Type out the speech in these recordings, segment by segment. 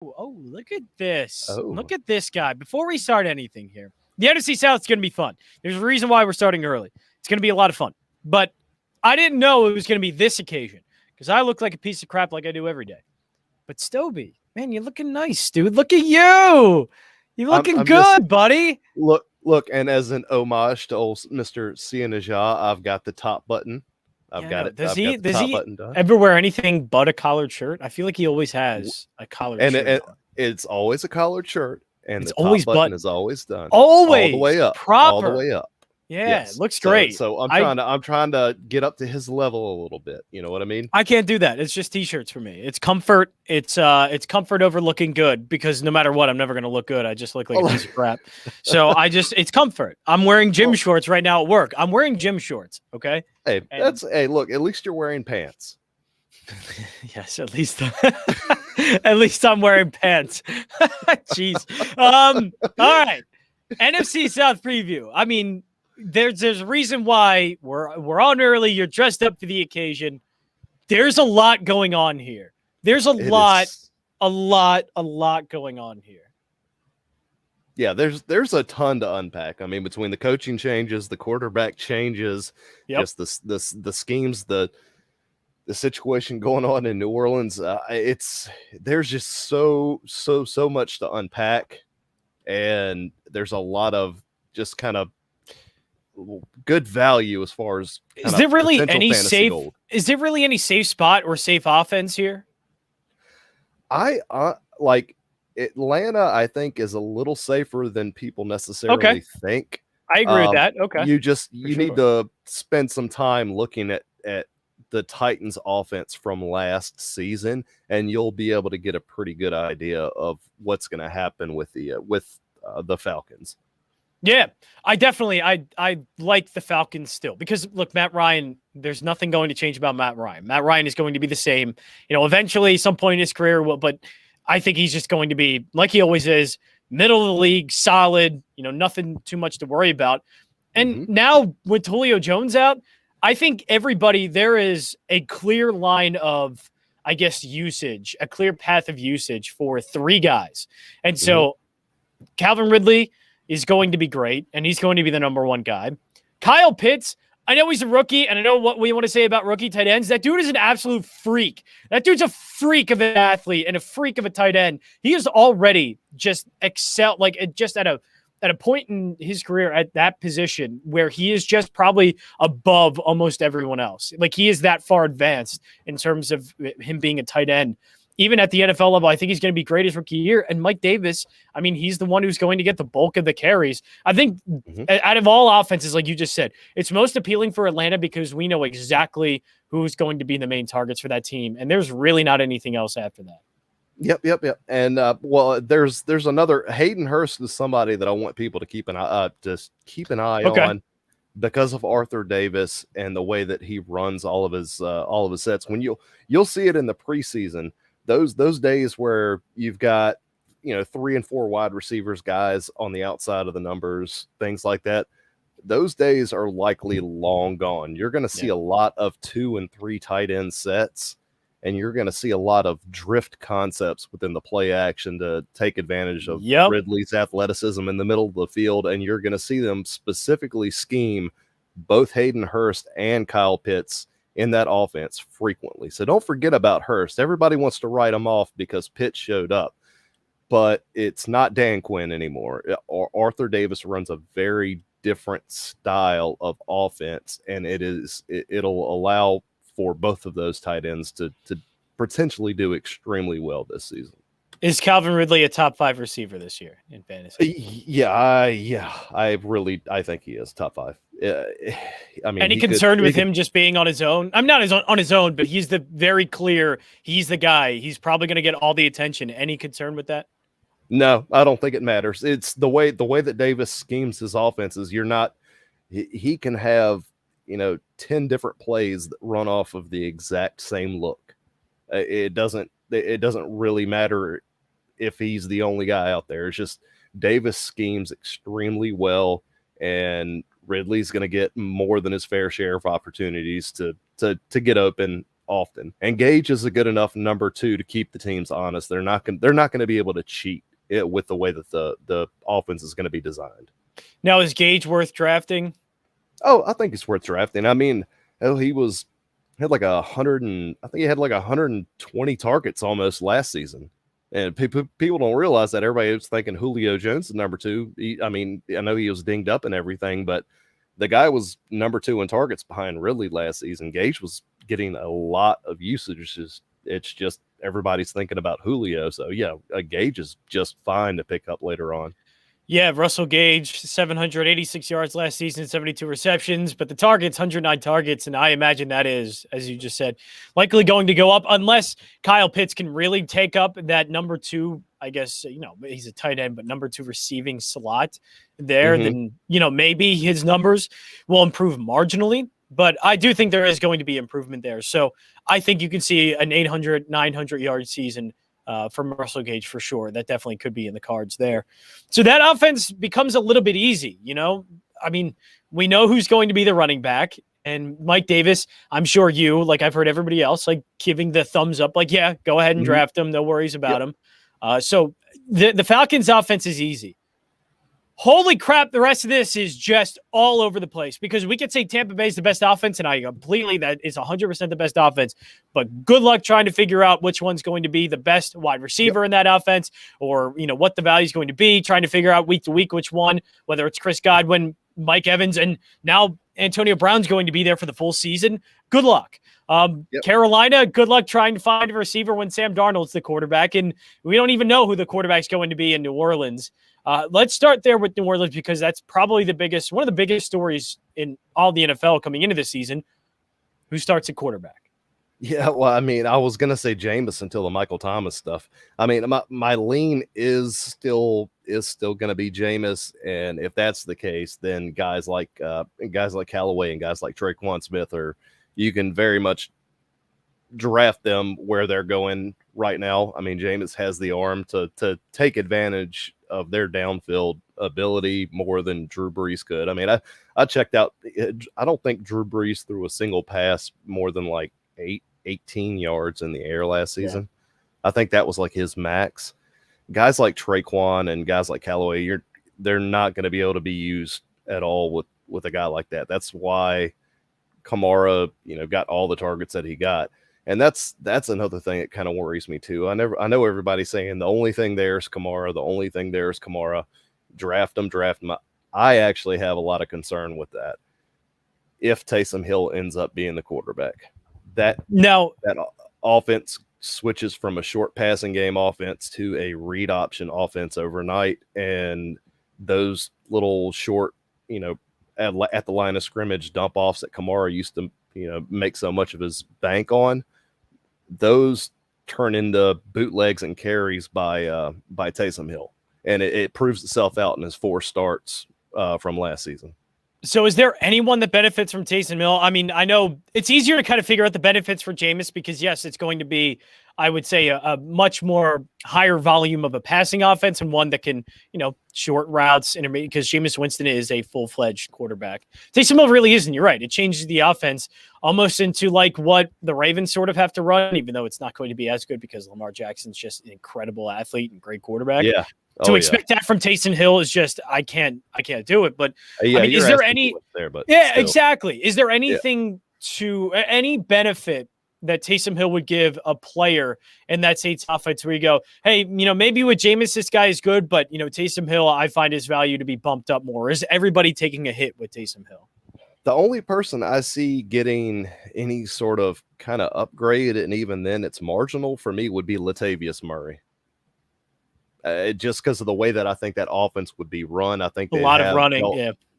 Oh, look at this. Oh. Look at this guy. Before we start anything here, the NFC South is going to be fun. There's a reason why we're starting early. It's going to be a lot of fun. But I didn't know it was going to be this occasion because I look like a piece of crap like I do every day. But Stoweby, man, you're looking nice, dude. Look at you. You're looking good, buddy. Look, and as an homage to old Mr. Cianaja, I've got the top button. I've got it. Does he ever wear anything but a collared shirt? I feel like he always has a collared shirt. It's always a collared shirt, and it's the always top button is always done. Always all the way up. Proper. All the way up. Yeah, yes. It looks great. So I'm trying to get up to his level a little bit. You know what I mean? I can't do that. It's just t-shirts for me. It's comfort. It's comfort over looking good because no matter what, I'm never gonna look good. I just look like a piece of crap. So it's comfort. I'm wearing gym shorts right now at work. I'm wearing gym shorts. Okay. Hey, look. At least you're wearing pants. Yes, at least at least I'm wearing pants. Jeez. All right. NFC South preview. I mean, there's a reason why we're on early. You're dressed up for the occasion. There's a lot going on here. There's a lot going on here. Yeah, there's a ton to unpack. I mean, between the coaching changes, the quarterback changes, just the schemes, the situation going on in New Orleans, there's just so much to unpack, and there's a lot of just kind of good value as far as is there really any safe gold. Is there really any safe spot or safe offense here? I like Atlanta. I think is a little safer than people necessarily think. I agree with that. Okay, you need to spend some time looking at the Titans offense from last season, and you'll be able to get a pretty good idea of what's going to happen with the Falcons. Yeah, I like the Falcons still because look, Matt Ryan, there's nothing going to change about Matt Ryan. Matt Ryan is going to be the same, eventually some point in his career, but I think he's just going to be like he always is, middle of the league, solid, nothing too much to worry about. And now with Julio Jones out, I think there is a clear line of, I guess, usage, a clear path of usage for three guys. And so Calvin Ridley is going to be great, and he's going to be the number one guy. Kyle Pitts, I know he's a rookie, and I know what we want to say about rookie tight ends. That dude is an absolute freak. That dude's a freak of an athlete and a freak of a tight end. He is already just excelled, just at a point in his career at that position where he is just probably above almost everyone else. Like he is that far advanced in terms of him being a tight end. Even at the NFL level, I think he's going to be great his rookie year. And Mike Davis, I mean, he's the one who's going to get the bulk of the carries. I think out of all offenses, like you just said, it's most appealing for Atlanta because we know exactly who's going to be the main targets for that team. And there's really not anything else after that. Yep. And there's another. Hayden Hurst is somebody that I want people to keep an eye on because of Arthur Davis and the way that he runs all of his sets. When you'll see it in the preseason. Those days where you've got 3 and 4 wide receivers guys on the outside of the numbers, things like that, those days are likely long gone. You're going to see a lot of 2 and 3 tight end sets, and you're going to see a lot of drift concepts within the play action to take advantage of Ridley's athleticism in the middle of the field, and you're going to see them specifically scheme both Hayden Hurst and Kyle Pitts in that offense frequently. So don't forget about Hurst. Everybody wants to write him off because Pitt showed up, but it's not Dan Quinn anymore. Arthur Davis runs a very different style of offense, and it'll allow for both of those tight ends to potentially do extremely well this season. Is Calvin Ridley a top 5 receiver this year in fantasy? Yeah. I think he is top 5. I mean, any concerned with him just being on his own? I'm not on his own, but he's the guy. He's probably going to get all the attention. Any concern with that? No, I don't think it matters. It's the way that Davis schemes his offenses. He can have 10 different plays that run off of the exact same look. It doesn't really matter if he's the only guy out there. It's just Davis schemes extremely well, and Ridley's going to get more than his fair share of opportunities to get open often. And Gage is a good enough number 2 to keep the teams honest. They're not going to be able to cheat it with the way that the offense is going to be designed. Now, is Gage worth drafting? Oh, I think it's worth drafting. I mean, he had like 100 and I think he had like 120 targets almost last season. And people don't realize that. Everybody was thinking Julio Jones is number 2. I know he was dinged up and everything, but the guy was number 2 in targets behind Ridley last season. Gage was getting a lot of usage. It's just everybody's thinking about Julio. So, yeah, Gage is just fine to pick up later on. Yeah, Russell Gage, 786 yards last season, 72 receptions, but the targets, 109 targets, and I imagine that is, as you just said, likely going to go up unless Kyle Pitts can really take up that number 2, I guess, he's a tight end, but number 2 receiving slot there, then, maybe his numbers will improve marginally, but I do think there is going to be improvement there. So I think you can see an 800, 900-yard season from Russell Gage for sure. That definitely could be in the cards there. So that offense becomes a little bit easy, I mean, we know who's going to be the running back, and Mike Davis, I'm sure I've heard everybody else, giving the thumbs up, yeah, go ahead and draft him. No worries about him. So the Falcons offense is easy. Holy crap, the rest of this is just all over the place because we could say Tampa Bay is the best offense, and that is 100% the best offense, but good luck trying to figure out which one's going to be the best wide receiver in that offense or, what the value is going to be, trying to figure out week to week which one, whether it's Chris Godwin, Mike Evans, and now Antonio Brown's going to be there for the full season. Good luck. Carolina, good luck trying to find a receiver when Sam Darnold's the quarterback, and we don't even know who the quarterback's going to be in New Orleans. Let's start there with New Orleans because that's probably one of the biggest stories in all the NFL coming into this season. Who starts at quarterback? Yeah, well, I mean, I was going to say Jameis until the Michael Thomas stuff. I mean, my lean is still going to be Jameis, and if that's the case, then guys like Callaway and guys like Traquan Smith you can very much draft them where they're going right now. I mean, Jameis has the arm to take advantage of their downfield ability more than Drew Brees could. I mean, I checked out. I don't think Drew Brees threw a single pass more than 18 yards in the air last season. Yeah. I think that was his max. Guys like Traquan and guys like Callaway, they're not going to be able to be used at all with a guy like that. That's why Kamara, got all the targets that he got. And that's another thing that kind of worries me too. I know everybody's saying the only thing there is Kamara. The only thing there is Kamara. Draft him. I actually have a lot of concern with that. If Taysom Hill ends up being the quarterback, that offense switches from a short passing game offense to a read option offense overnight, and those little short, at the line of scrimmage dump offs that Kamara used to, make so much of his bank on, those turn into bootlegs and carries by Taysom Hill. And it proves itself out in his 4 starts from last season. So is there anyone that benefits from Taysom Hill? I mean, I know it's easier to kind of figure out the benefits for Jameis because, yes, it's going to be, I would say, a much more higher volume of a passing offense and one that can, short routes, intermediate, because Jameis Winston is a full-fledged quarterback. Taysom Hill really isn't. You're right. It changes the offense almost into what the Ravens sort of have to run, even though it's not going to be as good because Lamar Jackson's just an incredible athlete and great quarterback. Yeah. To expect that from Taysom Hill is just I can't do it. But I mean, is there any? Exactly. Is there anything any benefit that Taysom Hill would give a player in that Saints offense where you go, hey, maybe with Jameis this guy is good, but Taysom Hill I find his value to be bumped up more. Is everybody taking a hit with Taysom Hill? The only person I see getting any sort of kind of upgrade, and even then it's marginal for me, would be Latavius Murray. Just because of the way that I think that offense would be run. I think a lot of running,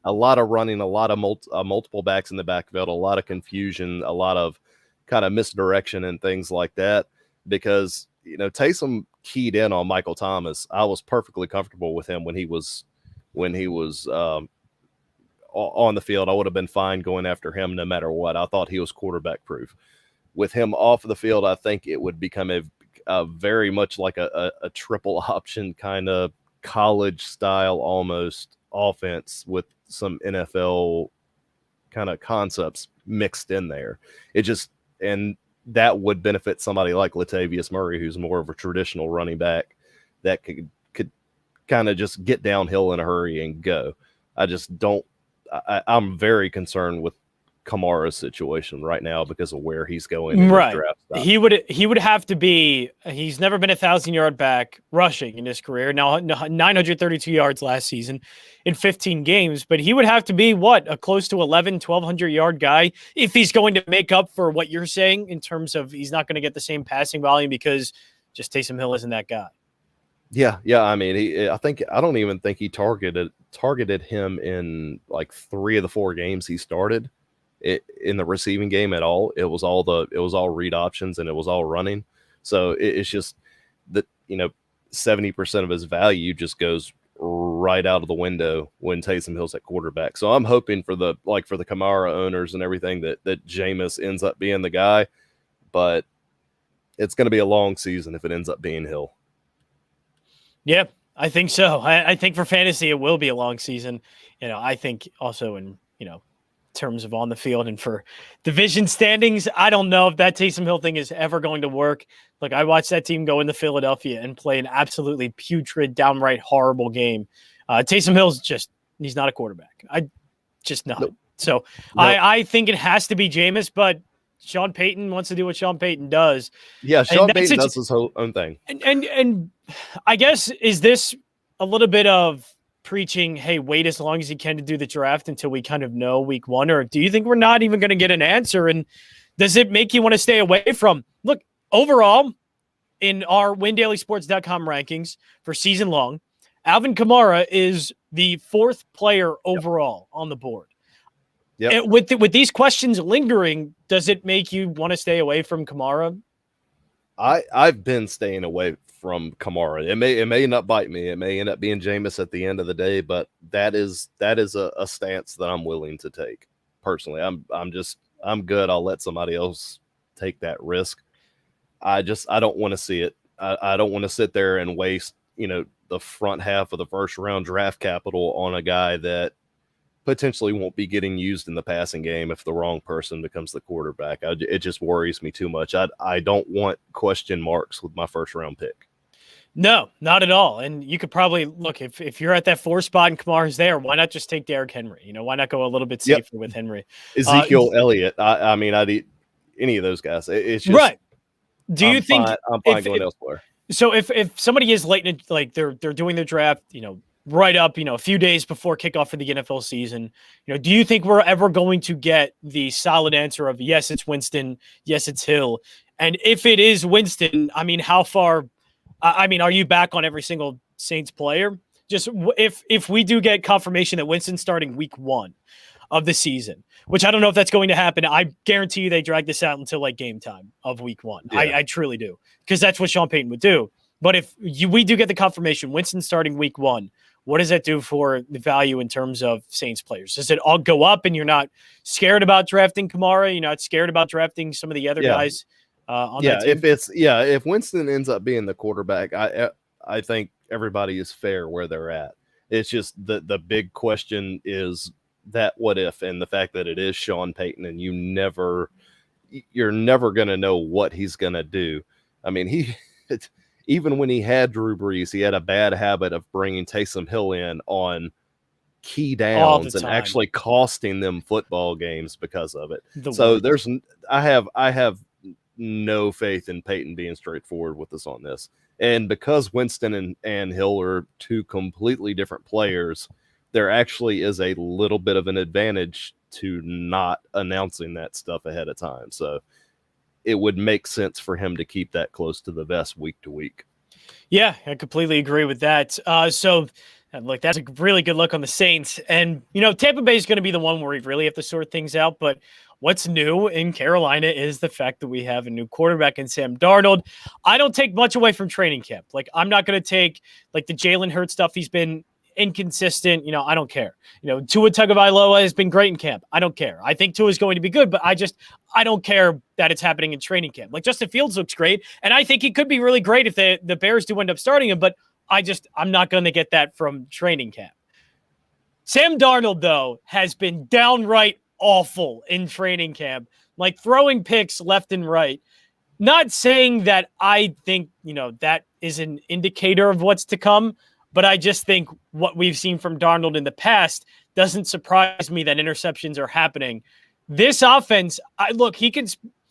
a lot of running, a lot of multiple backs in the backfield, a lot of confusion, a lot of kind of misdirection and things like that. Because Taysom keyed in on Michael Thomas. I was perfectly comfortable with him when he was on the field. I would have been fine going after him no matter what. I thought he was quarterback proof. With him off the field, I think it would become a very much like a triple option kind of college style almost offense with some NFL kind of concepts mixed in there. And that would benefit somebody like Latavius Murray, who's more of a traditional running back that could kind of just get downhill in a hurry and go. I just don't. I'm very concerned with Kamara's situation right now because of where he's going in his draft stock. He would have to be. He's never been 1,000-yard back rushing in his career. Now 932 yards last season in 15 games, but he would have to be a close to 1,200-yard guy if he's going to make up for what you're saying in terms of he's not going to get the same passing volume because just Taysom Hill isn't that guy. Yeah. I mean, I don't even think he targeted him in like 3 of the 4 games he started. In the receiving game at all. It was all read options and it was all running. So it's just that, 70% of his value just goes right out of the window when Taysom Hill's at quarterback. So I'm hoping for the Kamara owners and everything that Jameis ends up being the guy, but it's going to be a long season if it ends up being Hill. Yeah, I think so. I think for fantasy, it will be a long season. I think also in, terms of on the field and for division standings, I don't know if that Taysom Hill thing is ever going to work. Like, I watched that team go into Philadelphia and play an absolutely putrid, downright horrible game. Taysom Hill's he's not a quarterback. Not. Nope. So nope. I think it has to be Jameis, but Sean Payton wants to do what Sean Payton does. Yeah, Sean Payton does his own thing. And I guess, is this a little bit of preaching, hey, wait as long as you can to do the draft until we kind of know week 1? Or do you think we're not even going to get an answer? And does it make you want to stay away from, look, overall, in our WinDailySports.com rankings for season long, Alvin Kamara is the 4th player overall on the board. Yep. With these questions lingering, does it make you want to stay away from Kamara? I've been staying away from Kamara. It may not bite me. It may end up being Jameis at the end of the day, but that is a stance that I'm willing to take. Personally, I'm good. I'll let somebody else take that risk. I don't want to see it. I don't want to sit there and waste, the front half of the first round draft capital on a guy that potentially won't be getting used in the passing game if the wrong person becomes the quarterback. It just worries me too much. I don't want question marks with my first round pick. No, not at all. And you could probably look, if you're at that 4 spot and Kamara's there, why not just take Derrick Henry? Why not go a little bit safer with Henry? Ezekiel Elliott. I'd eat any of those guys. It's just right. Do you think I'm fine going elsewhere? So if somebody is late in, like they're doing their draft, right up, a few days before kickoff for the NFL season, do you think we're ever going to get the solid answer of yes, it's Winston, yes, it's Hill? And if it is Winston, how far? Are you back on every single Saints player? Just if we do get confirmation that Winston's starting week 1 of the season, which I don't know if that's going to happen. I guarantee you they drag this out until like game time of week 1. Yeah. I truly do, because that's what Sean Payton would do. But if we do get the confirmation Winston starting week 1, what does that do for the value in terms of Saints players? Does it all go up and you're not scared about drafting Kamara? You're not scared about drafting some of the other guys on that team? If Winston ends up being the quarterback, I think everybody is fair where they're at. It's just the big question is that what if, and the fact that it is Sean Payton and you're never going to know what he's going to do. Even when he had Drew Brees, he had a bad habit of bringing Taysom Hill in on key downs and actually costing them football games because of it. I have no faith in Payton being straightforward with us on this. And because Winston and Hill are 2 completely different players, there actually is a little bit of an advantage to not announcing that stuff ahead of time. So it would make sense for him to keep that close to the vest week to week. Yeah, I completely agree with that. So look, that's a really good look on the Saints. And, Tampa Bay is going to be the one where we really have to sort things out. But what's new in Carolina is the fact that we have a new quarterback in Sam Darnold. I don't take much away from training camp. Like, I'm not going to take like the Jalen Hurts stuff. He's been inconsistent. I don't care. Tua Tagovailoa has been great in camp. I don't care. I think Tua is going to be good, but I don't care that it's happening in training camp. Like, Justin Fields looks great, and I think he could be really great if the Bears do end up starting him, but I'm not going to get that from training camp. Sam Darnold, though, has been downright awful in training camp, like throwing picks left and right. not saying that I think, that is an indicator of what's to come, but I just think what we've seen from Darnold in the past doesn't surprise me that interceptions are happening. This offense,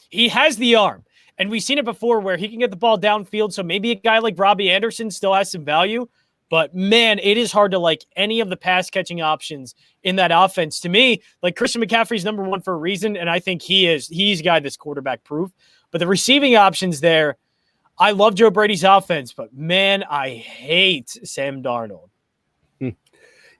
he has the arm, and we've seen it before where he can get the ball downfield. So maybe a guy like Robbie Anderson still has some value, but man, it is hard to like any of the pass catching options in that offense. To me, like Christian McCaffrey's number one for a reason, and I think he's a guy that's quarterback proof. But the receiving options there, I love Joe Brady's offense, but man, I hate Sam Darnold.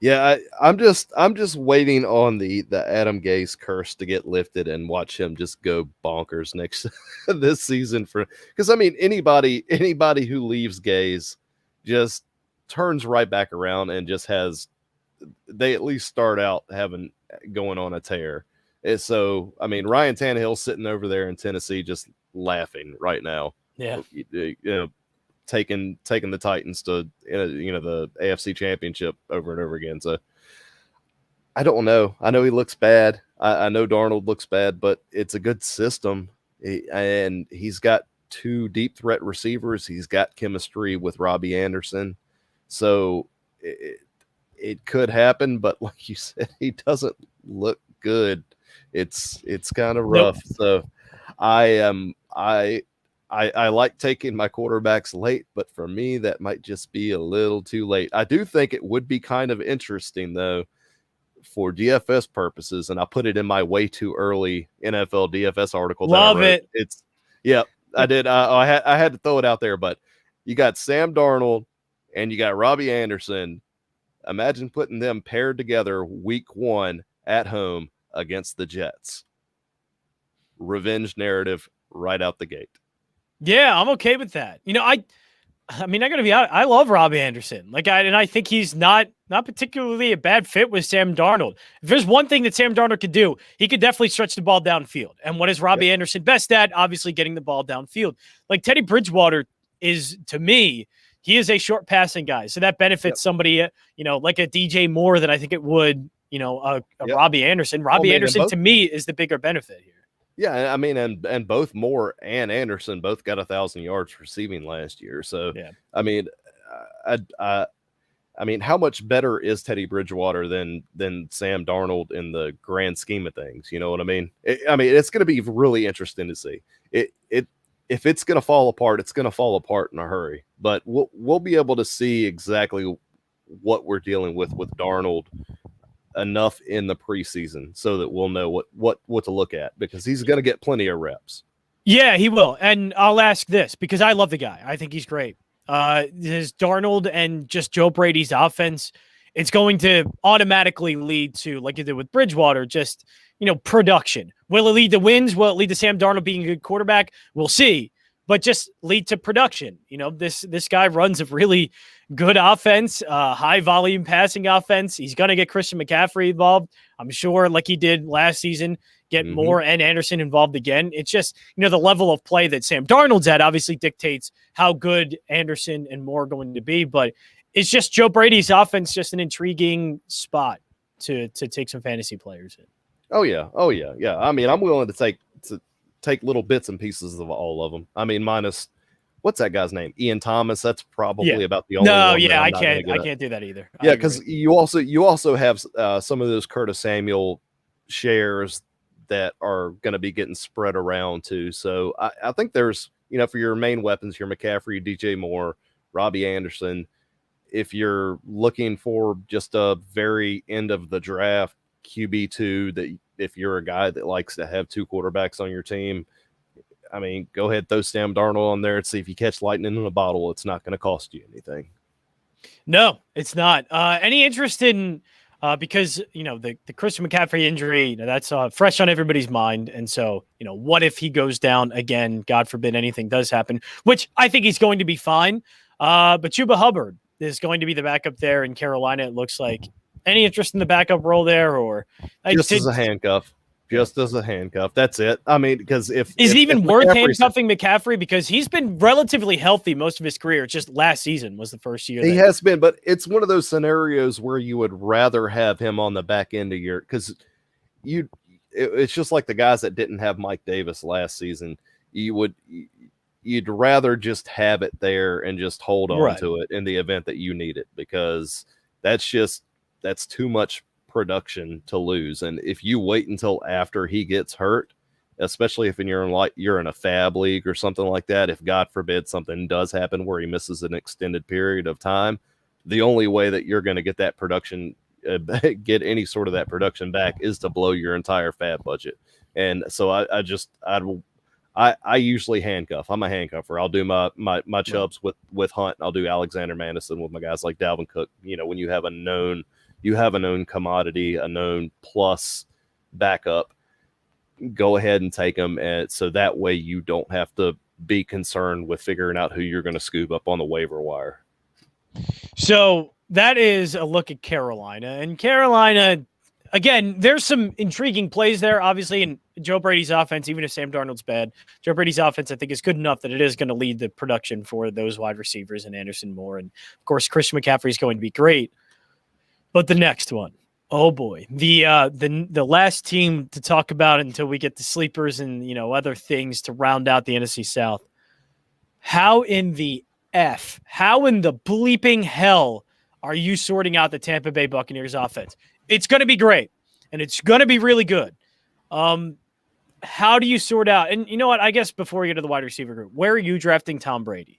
Yeah, I'm just waiting on the Adam Gase curse to get lifted and watch him just go bonkers next this season because I mean anybody who leaves Gase just turns right back around and just they at least start out going on a tear. And so I mean Ryan Tannehill's sitting over there in Tennessee just laughing right now. Yeah, taking the Titans to the AFC Championship over and over again. So I don't know. I know he looks bad. I know Darnold looks bad, but it's a good system, and he's got two deep threat receivers. He's got chemistry with Robbie Anderson, so it could happen. But like you said, he doesn't look good. It's kind of rough. Nope. So I like taking my quarterbacks late, but for me, that might just be a little too late. I do think it would be kind of interesting, though, for DFS purposes, and I put it in my way too early NFL DFS article. Love it. I did. I had to throw it out there, but you got Sam Darnold and you got Robbie Anderson. Imagine putting them paired together week 1 at home against the Jets. Revenge narrative right out the gate. Yeah, I'm okay with that. I mean, I gotta be honest, I love Robbie Anderson. I think he's not particularly a bad fit with Sam Darnold. If there's one thing that Sam Darnold could do, he could definitely stretch the ball downfield. And what is Robbie Anderson best at? Obviously getting the ball downfield. Like Teddy Bridgewater is, to me, he is a short passing guy. So that benefits somebody, like a DJ Moore than I think it would, Robbie Anderson. Robbie Anderson, to me, is the bigger benefit here. Yeah, I mean, and both Moore and Anderson both got 1,000 yards receiving last year. So, yeah. I mean, I mean, how much better is Teddy Bridgewater than Sam Darnold in the grand scheme of things? You know what I mean? It's going to be really interesting to see. If it's going to fall apart, it's going to fall apart in a hurry. But we'll be able to see exactly what we're dealing with Darnold enough in the preseason so that we'll know what to look at, because he's going to get plenty of reps. Yeah, he will. And I'll ask this because I love the guy. I think he's great. His Darnold and just Joe Brady's offense, it's going to automatically lead to, like you did with Bridgewater, just, production. Will it lead to wins? Will it lead to Sam Darnold being a good quarterback? We'll see. But just lead to production. This guy runs a really good offense, high volume passing offense. He's going to get Christian McCaffrey involved, I'm sure, like he did last season, get Moore and Anderson involved again. It's just, the level of play that Sam Darnold's at obviously dictates how good Anderson and Moore are going to be. But it's just Joe Brady's offense, just an intriguing spot to take some fantasy players in. Oh, yeah. Yeah. I mean, I'm willing to take little bits and pieces of all of them. I mean, minus what's that guy's name? Ian Thomas. That's probably about the only one. No, yeah, I can't do that either. Yeah, because you also have some of those Curtis Samuel shares that are going to be getting spread around too. So I think there's, for your main weapons, your McCaffrey, DJ Moore, Robbie Anderson. If you're looking for just a very end of the draft QB2, that if you're a guy that likes to have two quarterbacks on your team, I mean, go ahead, throw Sam Darnold on there and see if you catch lightning in a bottle. It's not going to cost you anything. No, it's not. Any interest in because the Christian McCaffrey injury, that's fresh on everybody's mind, and so what if he goes down again? God forbid anything does happen, which I think he's going to be fine. But Chuba Hubbard is going to be the backup there in Carolina. It looks like. Any interest in the backup role there, or just as a handcuff? Just as a handcuff. That's it. I mean, because is it even worth handcuffing McCaffrey? Because he's been relatively healthy most of his career. Just last season was the first year. He has been, but it's one of those scenarios where you would rather have him on the back end of your, because it's just like the guys that didn't have Mike Davis last season. you'd rather just have it there and just hold on Right. to it in the event that you need it, because that's too much production to lose. And if you wait until after he gets hurt, especially if you're in a fab league or something like that, if God forbid something does happen where he misses an extended period of time, the only way that you're going to get that production, get any sort of that production back, is to blow your entire fab budget. And so I usually handcuff. I'm a handcuffer. I'll do my Chubbs with Hunt. I'll do Alexander Madison with my guys like Dalvin Cook. When you have a known commodity, a known plus backup, go ahead and take them. And so that way you don't have to be concerned with figuring out who you're going to scoop up on the waiver wire. So that is a look at Carolina. And Carolina, again, there's some intriguing plays there, obviously, in Joe Brady's offense, even if Sam Darnold's bad. Joe Brady's offense, I think, is good enough that it is going to lead the production for those wide receivers and Anderson Moore. And, of course, Christian McCaffrey is going to be great. But the next one, oh, boy. The last team to talk about until we get the sleepers and, other things to round out the NFC South. How in the bleeping hell are you sorting out the Tampa Bay Buccaneers offense? It's going to be great, and it's going to be really good. How do you sort out? And you know what? I guess before we get to the wide receiver group, where are you drafting Tom Brady?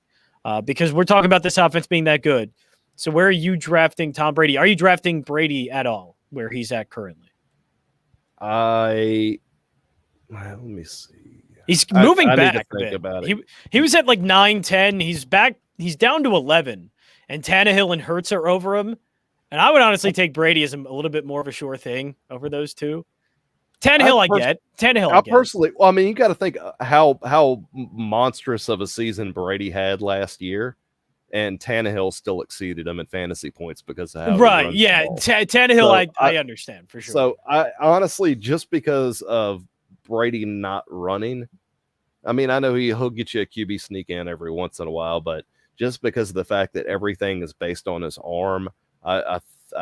Because we're talking about this offense being that good. So where are you drafting Tom Brady? Are you drafting Brady at all where he's at currently? Let me see. He's moving back. Need to think about it. He was at like 9-10. He's back. He's down to 11. And Tannehill and Hurts are over him. And I would honestly take Brady as a little bit more of a sure thing over those two. Tannehill, I get. Personally, well, I mean, you got to think how monstrous of a season Brady had last year, and Tannehill still exceeded him in fantasy points because of how right. Yeah, Tannehill, so I understand for sure. So I honestly, just because of Brady not running, I mean, I know he'll get you a QB sneak in every once in a while, but just because of the fact that everything is based on his arm, I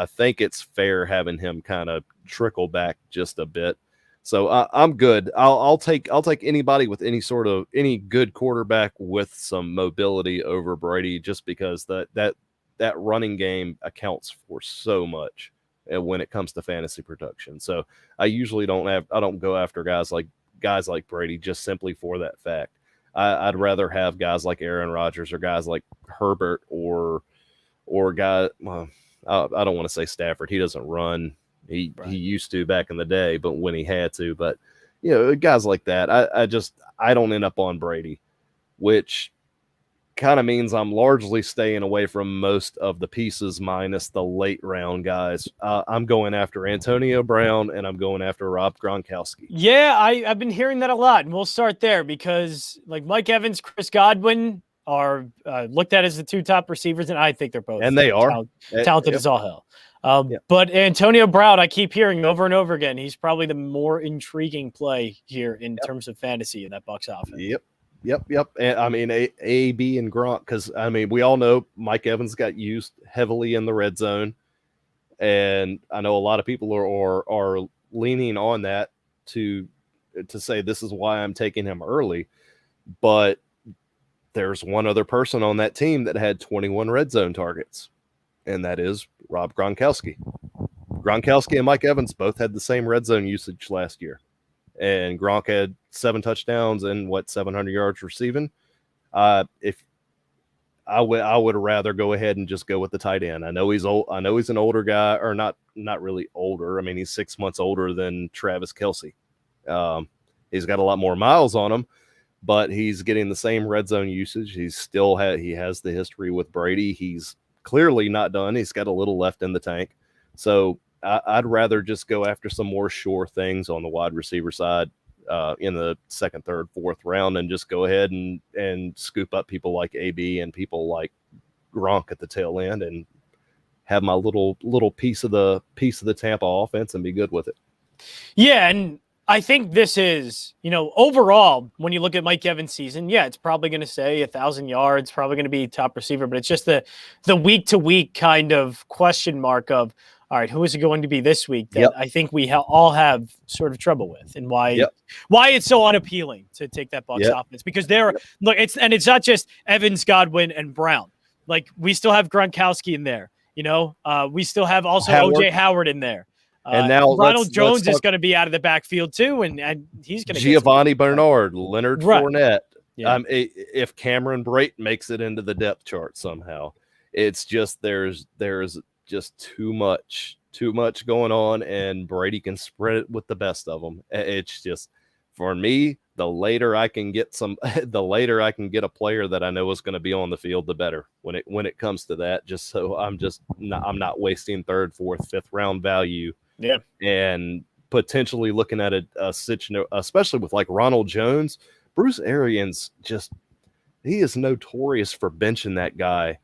think it's fair having him kind of trickle back just a bit. So I'm good. I'll take anybody with any good quarterback with some mobility over Brady, just because that running game accounts for so much when it comes to fantasy production. So I usually don't go after guys like Brady just simply for that fact. I'd rather have guys like Aaron Rodgers or guys like Herbert or guys. Well, I don't want to say Stafford. He doesn't run. He used to back in the day, but when he had to. But guys like that, I don't end up on Brady, which kind of means I'm largely staying away from most of the pieces minus the late round guys. I'm going after Antonio Brown and I'm going after Rob Gronkowski. Yeah, I've been hearing that a lot, and we'll start there because like Mike Evans, Chris Godwin are looked at as the two top receivers, and I think they're both talented as all hell. But Antonio Brown, I keep hearing over and over again, he's probably the more intriguing play here in terms of fantasy in that Bucs offense. Yep. And I mean, AB and Gronk, because I mean, we all know Mike Evans got used heavily in the red zone, and I know a lot of people are leaning on that to say this is why I'm taking him early, but there's one other person on that team that had 21 red zone targets, and that is Rob Gronkowski. Gronkowski and Mike Evans both had the same red zone usage last year, and Gronk had 7 touchdowns and 700 yards receiving. If I would rather go ahead and just go with the tight end. I know he's old. I know he's an older guy, or not really older. I mean, he's 6 months older than Travis Kelce. He's got a lot more miles on him, but he's getting the same red zone usage. He has the history with Brady. He's clearly not done. He's got a little left in the tank. So I'd rather just go after some more sure things on the wide receiver side in the second, third, fourth round, and just go ahead and scoop up people like AB and people like Gronk at the tail end and have my little piece of the Tampa offense and be good with it. Yeah, and I think this is, overall, when you look at Mike Evans' season, it's probably going to say 1,000 yards, probably going to be top receiver, but it's just the week-to-week kind of question mark of, all right, who is it going to be this week that I think we all have sort of trouble with, and why it's so unappealing to take that Bucs offense? Because look, it's not just Evans, Godwin, and Brown. Like, we still have Gronkowski in there. We still have also OJ Howard in there. And now Ronald Jones is going to be out of the backfield too, and he's going to Giovanni Bernard, Leonard Fournette. Yeah. If Cameron Brate makes it into the depth chart somehow, it's just there's just too much going on, and Brady can spread it with the best of them. It's just, for me, the later I can get a player that I know is going to be on the field, the better when it comes to that. Just so I'm not wasting third, fourth, fifth round value. Yeah. And potentially looking at a situation, especially with like Ronald Jones, Bruce Arians, he is notorious for benching that guy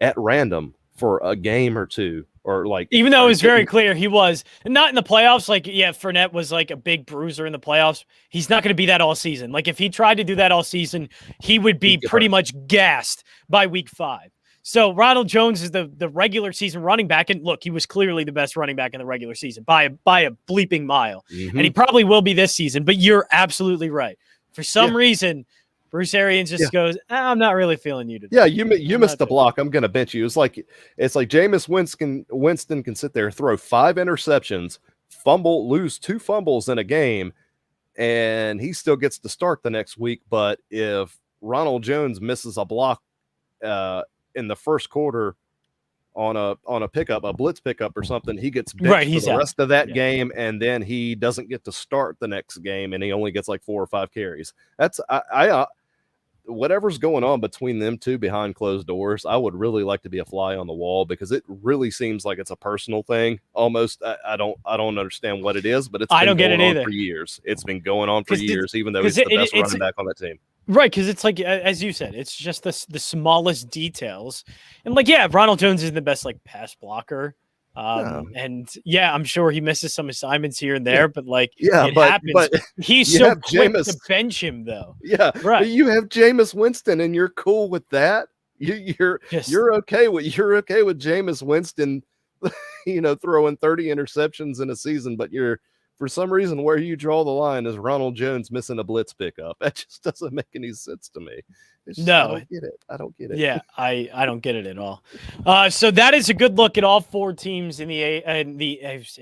at random for a game or two, or like, even though it was very clear he was not in the playoffs. Like, Fournette was like a big bruiser in the playoffs. He's not going to be that all season. Like, if he tried to do that all season, he would be pretty much gassed by week 5. So Ronald Jones is the regular season running back. And look, he was clearly the best running back in the regular season by a bleeping mile. Mm-hmm. And he probably will be this season, but you're absolutely right. For some reason, Bruce Arians just goes, I'm not really feeling you today. Yeah, you missed the block. I'm going to bench you. It's like Jameis Winston can sit there, throw 5 interceptions, lose 2 fumbles in a game, and he still gets to start the next week. But if Ronald Jones misses a block in the first quarter on a pickup, a blitz pickup or something, he gets benched for the rest of that game, and then he doesn't get to start the next game, and he only gets like 4 or 5 carries. That's whatever's going on between them two behind closed doors. I would really like to be a fly on the wall, because it really seems like it's a personal thing almost. I don't understand what it is, but I don't get it either. For years. It's been going on for years, even though he's the best running back on that team. Right, because it's like, as you said, it's just the smallest details. And like, Ronald Jones isn't the best like pass blocker. And I'm sure he misses some assignments here and there, but like, it happens. But he's so quick to bench him, though. Yeah, right. But you have Jameis Winston, and you're cool with that. You're okay with Jameis Winston, throwing 30 interceptions in a season, but for some reason, where you draw the line is Ronald Jones missing a blitz pickup. That just doesn't make any sense to me. I don't get it. Yeah, I don't get it at all. So that is a good look at all 4 teams in the NFC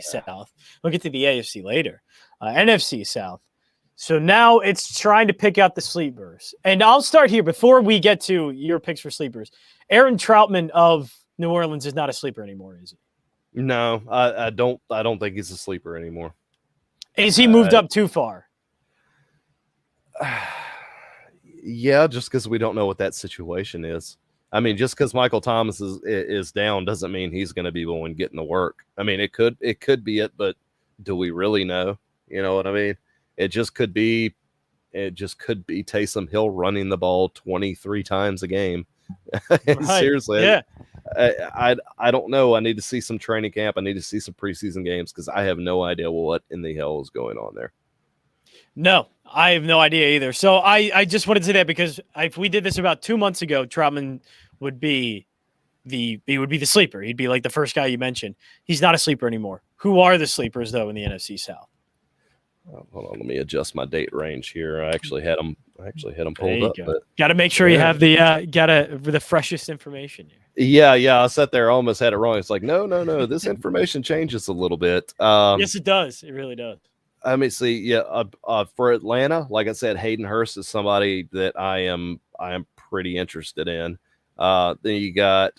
South. We'll get to the AFC later. NFC South. So now it's trying to pick out the sleepers. And I'll start here before we get to your picks for sleepers. Aaron Troutman of New Orleans is not a sleeper anymore, is he? No, I don't think he's a sleeper anymore. Is he moved up too far? Yeah, just because we don't know what that situation is. I mean, just because Michael Thomas is down doesn't mean he's going to be the one getting the work. I mean, it could be it, but do we really know? You know what I mean? It just could be Taysom Hill running the ball 23 times a game. Right. Seriously. Yeah. I don't know. I need to see some training camp. I need to see some preseason games, because I have no idea what in the hell is going on there. No, I have no idea either. So I just wanted to say that, because if we did this about 2 months ago, Troutman would be the sleeper. He'd be like the first guy you mentioned. He's not a sleeper anymore. Who are the sleepers though in the NFC South? Hold on, let me adjust my date range here. I actually had them pulled up. But got to make sure you have the freshest information here. Yeah. I sat there, almost had it wrong. It's like, no. This information changes a little bit. Yes, it does. It really does. Let me see. Yeah, for Atlanta, like I said, Hayden Hurst is somebody that I am pretty interested in. Then you got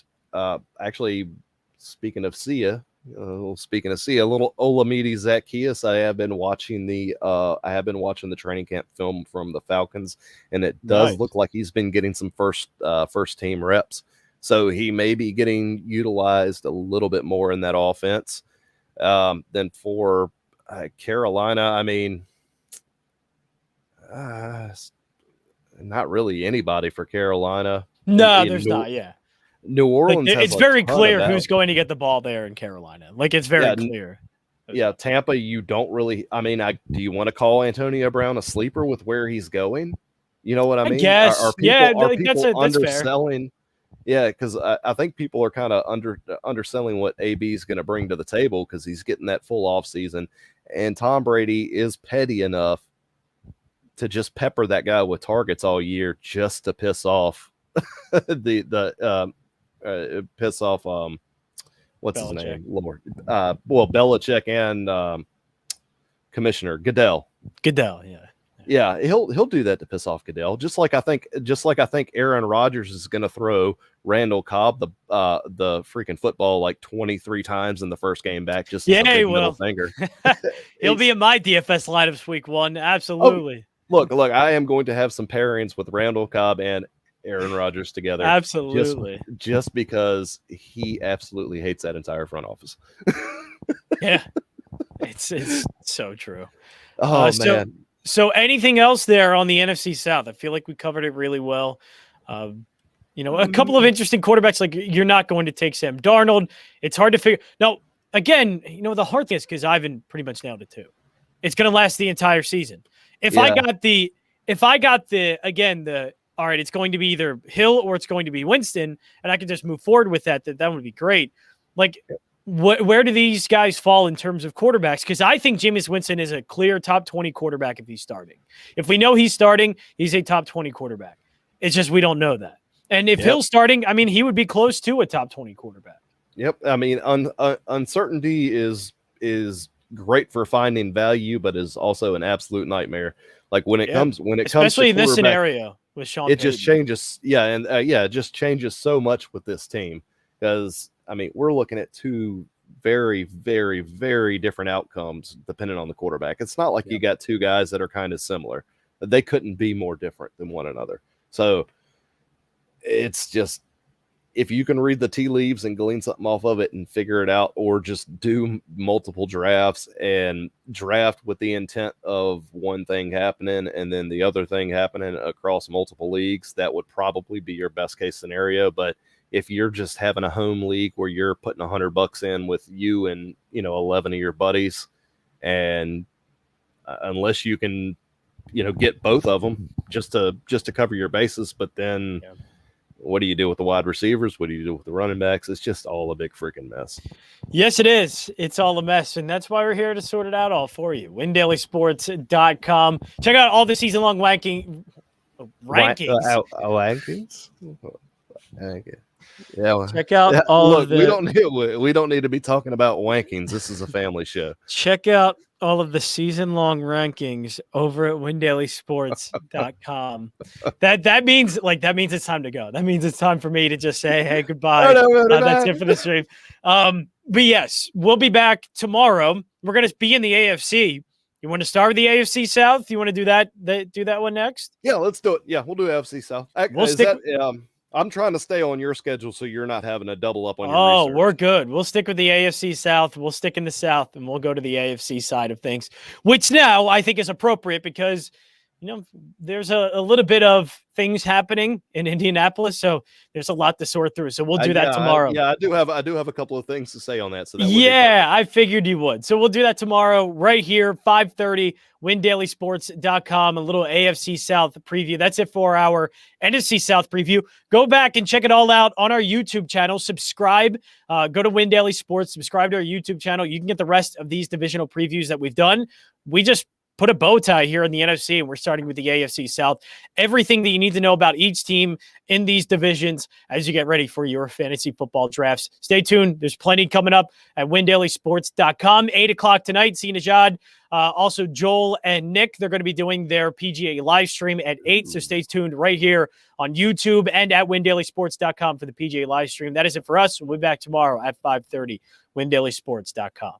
actually, speaking of Sia, little Olamide Zaccheaus. I have been watching the training camp film from the Falcons, and it does look like he's been getting some first team reps. So he may be getting utilized a little bit more in that offense. Then for Carolina, I mean, not really anybody for Carolina. No, there's not. Yeah. New Orleans. Like, it's very clear who's going to get the ball there in Carolina. Like, it's very clear. Yeah, Tampa, you don't really. I mean, do you want to call Antonio Brown a sleeper with where he's going? You know what I mean? Guess. Are people underselling? Yeah, because I think people are kind of underselling what AB is going to bring to the table because he's getting that full off season, and Tom Brady is petty enough to just pepper that guy with targets all year just to piss off piss off what's Belichick. his name, Lord, well, Belichick and Commissioner Goodell. Yeah, he'll do that to piss off Goodell. Just like I think Aaron Rodgers is going to throw Randall Cobb the freaking football like 23 times in the first game back. Just as a big middle finger. He'll be in my DFS lineups week 1. Absolutely. Oh, look, I am going to have some pairings with Randall Cobb and Aaron Rodgers together. Absolutely. Just because he absolutely hates that entire front office. Yeah, it's so true. Oh man. So anything else there on the NFC South? I feel like we covered it really well. A couple of interesting quarterbacks. Like, you're not going to take Sam Darnold. It's hard to figure. Now, again, the hard thing is because Ivan pretty much nailed it too. It's going to last the entire season. If I got the all right, it's going to be either Hill or it's going to be Winston, and I can just move forward with that would be great. Like, where do these guys fall in terms of quarterbacks? Because I think Jameis Winston is a clear top 20 quarterback if he's starting. If we know he's starting, he's a top 20 quarterback. It's just we don't know that. And if Hill's starting, I mean, he would be close to a top 20 quarterback. Yep. I mean, uncertainty is great for finding value, but is also an absolute nightmare. Like when it comes especially in this scenario with Sean Payton. Just changes. Yeah, and it just changes so much with this team because I mean we're looking at two very, very, very different outcomes depending on the quarterback. It's not like you got two guys that are kind of similar. They couldn't be more different than one another. So it's just, if you can read the tea leaves and glean something off of it and figure it out, or just do multiple drafts and draft with the intent of one thing happening and then the other thing happening across multiple leagues, that would probably be your best case scenario. But if you're just having a home league where you're putting $100 in with you and 11 of your buddies, and unless you can get both of them just to cover your bases, but then what do you do with the wide receivers? What do you do with the running backs? It's just all a big freaking mess. Yes, it is. It's all a mess. And that's why we're here to sort it out all for you. WinDailySports.com. Check out all the season-long rankings. Rankings? Yeah. Check out all of the... We don't need to be talking about wankings. This is a family show. Check out all of the season-long rankings over at WinDailySports.com. that means it's time to go. That means it's time for me to just say, hey, goodbye. That's it for the stream. But yes, we'll be back tomorrow. We're going to be in the AFC. You want to start with the AFC South? You want to do that one next? Yeah, let's do it. Yeah, we'll do AFC South. I'm trying to stay on your schedule so you're not having to double up on your research. We're good. We'll stick with the AFC South. We'll stick in the South, and we'll go to the AFC side of things, which now I think is appropriate because, there's a little bit of things happening in Indianapolis, so there's a lot to sort through. So we'll do that tomorrow. I do have a couple of things to say on that. So that I figured you would. So we'll do that tomorrow right here, 5:30, WinDailySports.com, a little AFC South preview. That's it for our NFC South preview. Go back and check it all out on our YouTube channel. Subscribe. Go to Win Daily Sports. Subscribe to our YouTube channel. You can get the rest of these divisional previews that we've done. We just put a bow tie here in the NFC, and we're starting with the AFC South. Everything that you need to know about each team in these divisions as you get ready for your fantasy football drafts. Stay tuned. There's plenty coming up at WinDailySports.com. 8 o'clock tonight, see Najad. Also, Joel and Nick, they're going to be doing their PGA live stream at 8, so stay tuned right here on YouTube and at WinDailySports.com for the PGA live stream. That is it for us. We'll be back tomorrow at 5:30, WinDailySports.com.